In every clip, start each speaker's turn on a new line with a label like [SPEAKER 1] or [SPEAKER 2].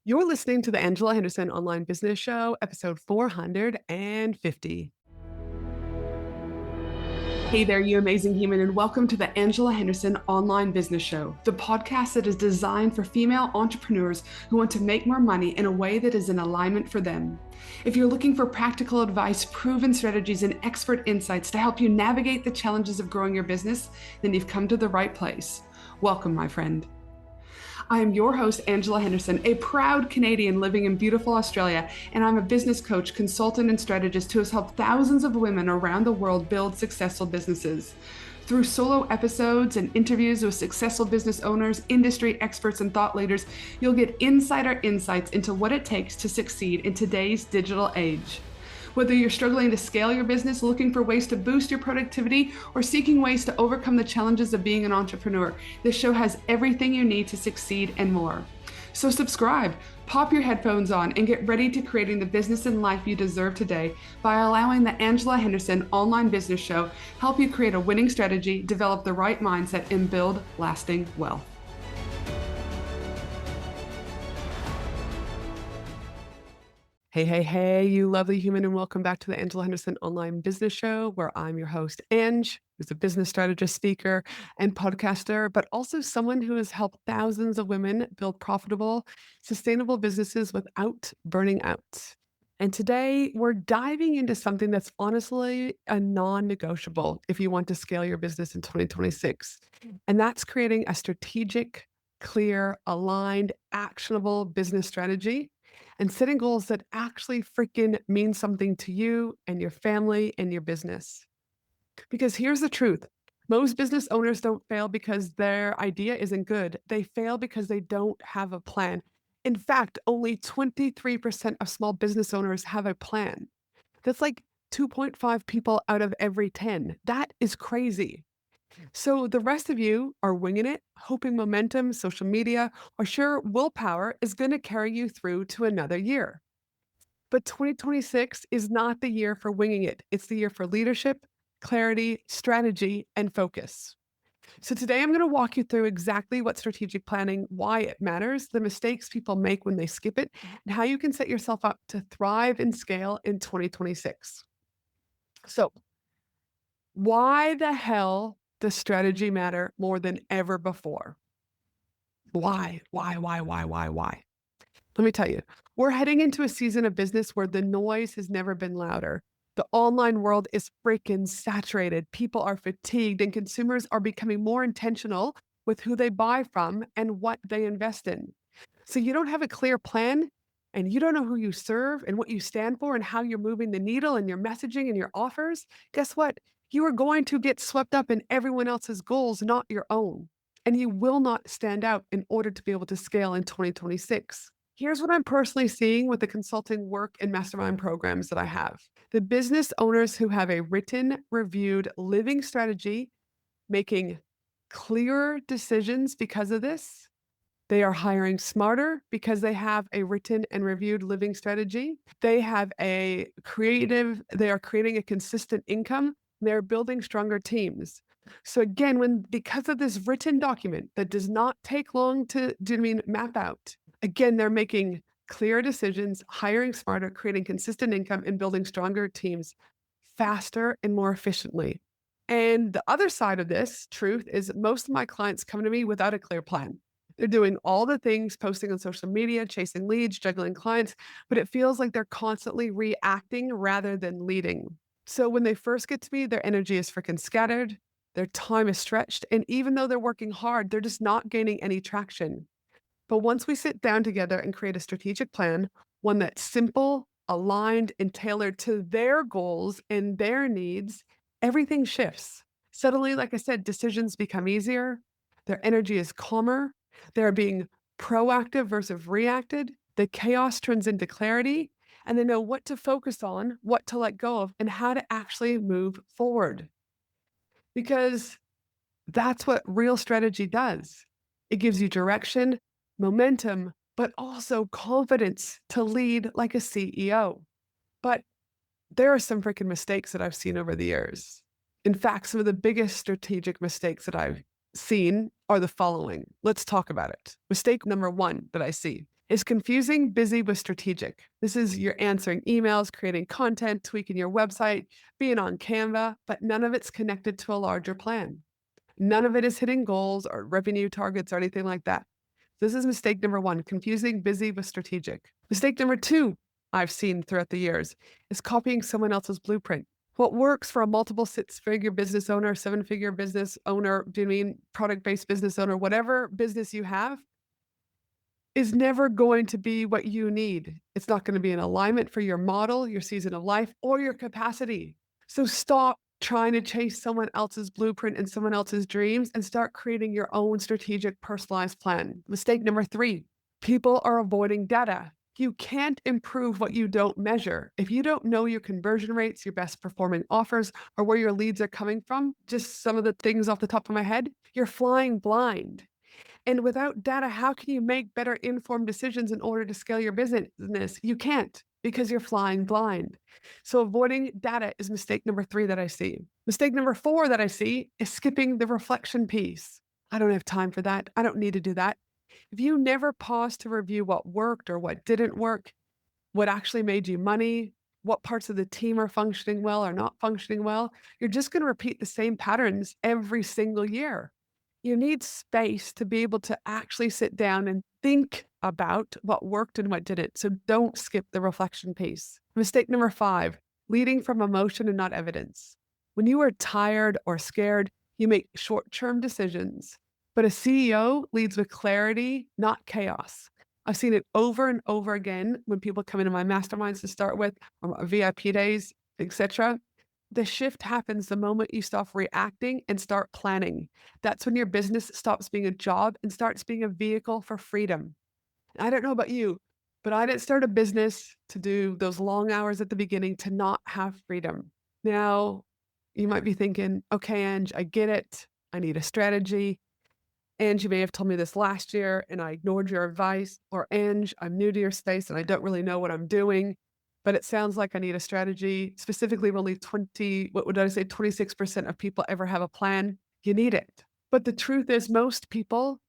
[SPEAKER 1] You're listening to the Angela Henderson Online Business Show, episode 450. Hey there, you amazing human, and welcome to the Angela Henderson Online Business Show, the podcast that is designed for female entrepreneurs who want to make more money in a way that is in alignment for them. If you're looking for practical advice, proven strategies, and expert insights to help you navigate the challenges of growing your business, then you've come to the right place. Welcome, my friend. I am your host, Angela Henderson, a proud Canadian living in beautiful Australia, and I'm a business coach, consultant, and strategist who has helped thousands of women around the world build successful businesses. Through solo episodes and interviews with successful business owners, industry experts, and thought leaders, you'll get insider insights into what it takes to succeed in today's digital age. Whether you're struggling to scale your business, looking for ways to boost your productivity, or seeking ways to overcome the challenges of being an entrepreneur, this show has everything you need to succeed and more. So subscribe, pop your headphones on, and get ready to creating the business and life you deserve today by allowing the Angela Henderson Online Business Show help you create a winning strategy, develop the right mindset, and build lasting wealth. Hey, you lovely human, and welcome back to the Angela Henderson Online Business Show, where I'm your host, Ange, who's a business strategist, speaker, and podcaster, but also someone who has helped thousands of women build profitable, sustainable businesses without burning out. And today, we're diving into something that's honestly a non-negotiable if you want to scale your business in 2026. And that's creating a strategic, clear, aligned, actionable business strategy and setting goals that actually freaking mean something to you and your family and your business. Because here's the truth. Most business owners don't fail because their idea isn't good. They fail because they don't have a plan. In fact, only 23% of small business owners have a plan. That's like 2.5 people out of every 10. That is crazy. So the rest of you are winging it, hoping momentum, social media, or sheer willpower is going to carry you through to another year. But 2026 is not the year for winging it. It's the year for leadership, clarity, strategy, and focus. So today I'm going to walk you through exactly what strategic planning, why it matters, the mistakes people make when they skip it, and how you can set yourself up to thrive and scale in 2026. So why the hell does strategy matter more than ever before? Why? Why? Let me tell you, we're heading into a season of business where the noise has never been louder. The online world is freaking saturated. People are fatigued, and consumers are becoming more intentional with who they buy from and what they invest in. So you don't have a clear plan, and you don't know who you serve and what you stand for and how you're moving the needle and your messaging and your offers. Guess what? You are going to get swept up in everyone else's goals, not your own. And you will not stand out in order to be able to scale in 2026. Here's what I'm personally seeing with the consulting work and mastermind programs that I have. The business owners who have a written, reviewed, living strategy, making clearer decisions because of this. They are hiring smarter because they have a written and reviewed living strategy. They are creating a consistent income. They're building stronger teams. So again, because of this written document that does not take long to map out, again, they're making clear decisions, hiring smarter, creating consistent income, and building stronger teams faster and more efficiently. And the other side of this truth is most of my clients come to me without a clear plan. They're doing all the things, posting on social media, chasing leads, juggling clients, but it feels like they're constantly reacting rather than leading. So when they first get to me, their energy is freaking scattered, their time is stretched, and even though they're working hard, they're just not gaining any traction. But once we sit down together and create a strategic plan, one that's simple, aligned, and tailored to their goals and their needs, everything shifts. Suddenly, like I said, decisions become easier, their energy is calmer, they're being proactive versus reacted, the chaos turns into clarity, and they know what to focus on, what to let go of, and how to actually move forward. Because that's what real strategy does. It gives you direction, momentum, but also confidence to lead like a CEO. But there are some freaking mistakes that I've seen over the years. In fact, some of the biggest strategic mistakes that I've seen are the following. Let's talk about it. Mistake number one that I see Is confusing busy with strategic? This is you're answering emails, creating content, tweaking your website, being on Canva, but none of it's connected to a larger plan. None of it is hitting goals or revenue targets or anything like that. This is mistake number one, confusing busy with strategic. Mistake number two, I've seen throughout the years, is copying someone else's blueprint. What works for a multiple six-figure business owner, seven-figure business owner, do you mean product-based business owner, whatever business you have, is never going to be what you need. It's not going to be in alignment for your model, your season of life, or your capacity. So stop trying to chase someone else's blueprint and someone else's dreams and start creating your own strategic, personalized plan. Mistake number three, people are avoiding data. You can't improve what you don't measure. If you don't know your conversion rates, your best performing offers, or where your leads are coming from, just some of the things off the top of my head, you're flying blind. And without data, how can you make better informed decisions in order to scale your business? You can't because you're flying blind. So avoiding data is mistake number three that I see. Mistake number four that I see is skipping the reflection piece. I don't have time for that. I don't need to do that. If you never pause to review what worked or what didn't work, what actually made you money, what parts of the team are functioning well or not functioning well, you're just going to repeat the same patterns every single year. You need space to be able to actually sit down and think about what worked and what didn't. So don't skip the reflection piece. Mistake number five, leading from emotion and not evidence. When you are tired or scared, you make short-term decisions, but a CEO leads with clarity, not chaos. I've seen it over and over again when people come into my masterminds to start with, or my VIP days, etc. The shift happens the moment you stop reacting and start planning. That's when your business stops being a job and starts being a vehicle for freedom. I don't know about you, but I didn't start a business to do those long hours at the beginning to not have freedom. Now, you might be thinking, okay, Ange, I get it. I need a strategy. Ange, you may have told me this last year and I ignored your advice. Or Ange, I'm new to your space and I don't really know what I'm doing, but it sounds like I need a strategy. Specifically, only 26% of people ever have a plan. You need it. But the truth is most people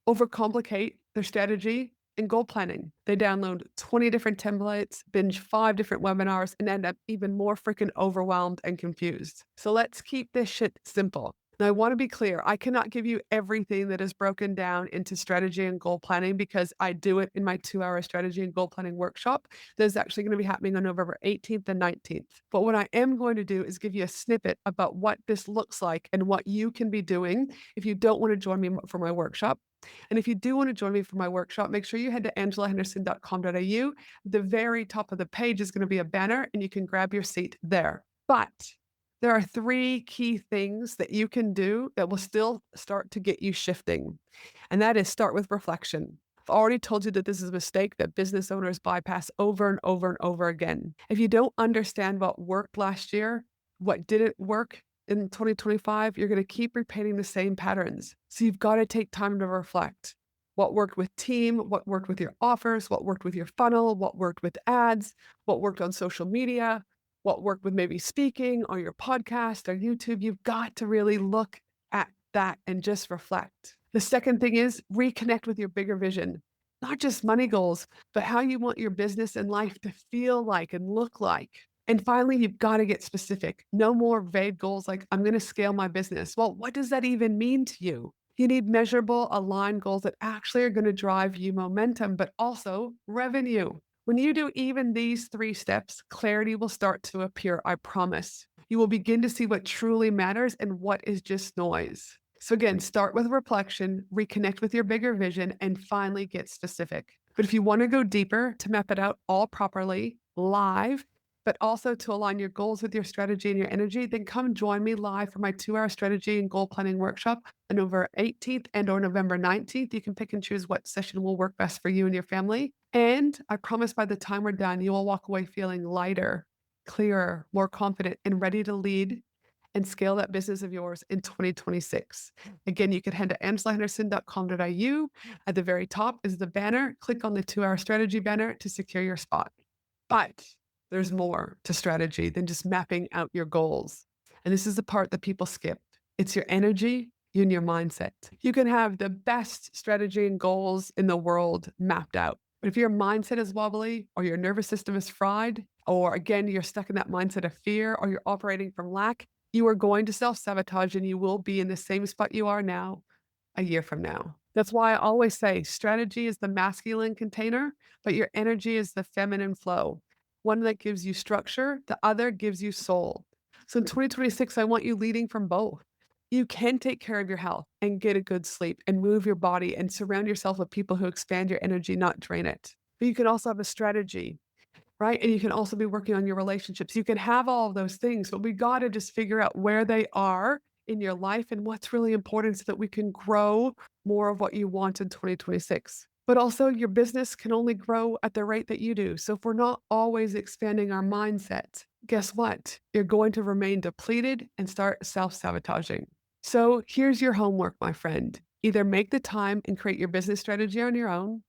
[SPEAKER 1] overcomplicate their strategy and goal planning. They download 20 different templates, binge 5 different webinars, and end up even more freaking overwhelmed and confused. So let's keep this shit simple. Now, I want to be clear. I cannot give you everything that is broken down into strategy and goal planning because I do it in my 2-hour strategy and goal planning workshop. That is actually going to be happening on November 18th and 19th. But what I am going to do is give you a snippet about what this looks like and what you can be doing if you don't want to join me for my workshop. And if you do want to join me for my workshop, make sure you head to angelahenderson.com.au. The very top of the page is going to be a banner and you can grab your seat there. But there are 3 key things that you can do that will still start to get you shifting. And that is start with reflection. I've already told you that this is a mistake that business owners bypass over and over and over again. If you don't understand what worked last year, what didn't work in 2025, you're going to keep repeating the same patterns. So you've got to take time to reflect. What worked with team, what worked with your offers, what worked with your funnel, what worked with ads, what worked on social media, what worked with maybe speaking or your podcast or YouTube. You've got to really look at that and just reflect. The second thing is reconnect with your bigger vision, not just money goals, but how you want your business and life to feel like and look like. And finally, you've got to get specific. No more vague goals like, I'm going to scale my business. Well, what does that even mean to you? You need measurable, aligned goals that actually are going to drive you momentum, but also revenue. When you do even these 3 steps, clarity will start to appear, I promise. You will begin to see what truly matters and what is just noise. So again, start with reflection, reconnect with your bigger vision, and finally get specific. But if you want to go deeper to map it out all properly, live, but also to align your goals with your strategy and your energy, then come join me live for my 2-hour strategy and goal planning workshop on November 18th and or November 19th. You can pick and choose what session will work best for you and your family. And I promise by the time we're done, you will walk away feeling lighter, clearer, more confident, and ready to lead and scale that business of yours in 2026. Again, you can head to angelahenderson.com.au. At the very top is the banner. Click on the 2-hour strategy banner to secure your spot. But there's more to strategy than just mapping out your goals. And this is the part that people skip. It's your energy and your mindset. You can have the best strategy and goals in the world mapped out. But if your mindset is wobbly or your nervous system is fried, or again, you're stuck in that mindset of fear or you're operating from lack, you are going to self sabotage and you will be in the same spot you are now a year from now. That's why I always say strategy is the masculine container, but your energy is the feminine flow. One that gives you structure, the other gives you soul. So in 2026, I want you leading from both. You can take care of your health and get a good sleep and move your body and surround yourself with people who expand your energy, not drain it. But you can also have a strategy, right? And you can also be working on your relationships. You can have all of those things, but we got to just figure out where they are in your life and what's really important so that we can grow more of what you want in 2026. But also, your business can only grow at the rate that you do. So if we're not always expanding our mindset, guess what? You're going to remain depleted and start self sabotaging. So here's your homework, my friend. Either make the time and create your business strategy on your own.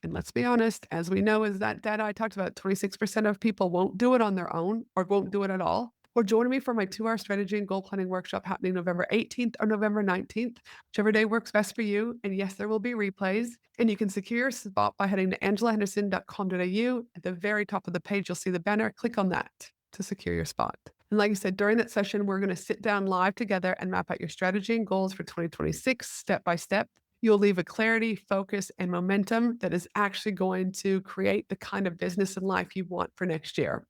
[SPEAKER 1] And let's be honest, as we know, is that data I talked about, 26% of people won't do it on their own or won't do it at all. Or join me for my 2-hour strategy and goal planning workshop happening November 18th or November 19th, whichever day works best for you. And yes, there will be replays. And you can secure your spot by heading to angelahenderson.com.au. At the very top of the page, you'll see the banner. Click on that to secure your spot. And like I said, during that session, we're going to sit down live together and map out your strategy and goals for 2026, step by step. You'll leave a clarity, focus, and momentum that is actually going to create the kind of business and life you want for next year.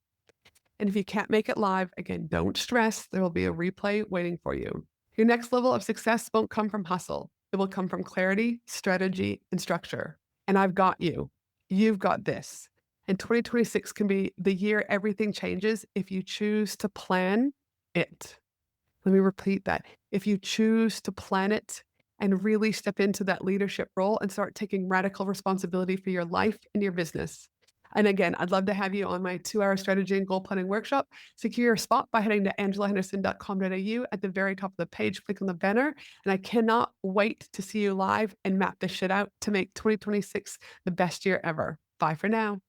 [SPEAKER 1] And if you can't make it live, again, don't stress. There will be a replay waiting for you. Your next level of success won't come from hustle. It will come from clarity, strategy, and structure. And I've got you. You've got this. And 2026 can be the year everything changes if you choose to plan it. Let me repeat that. If you choose to plan it and really step into that leadership role and start taking radical responsibility for your life and your business. And again, I'd love to have you on my 2-hour strategy and goal planning workshop. Secure your spot by heading to angelahenderson.com.au. At the very top of the page, click on the banner. And I cannot wait to see you live and map this shit out to make 2026 the best year ever. Bye for now.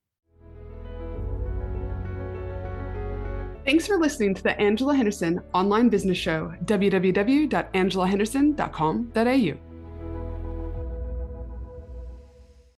[SPEAKER 1] Thanks for listening to the Angela Henderson Online Business Show, www.angelahenderson.com.au.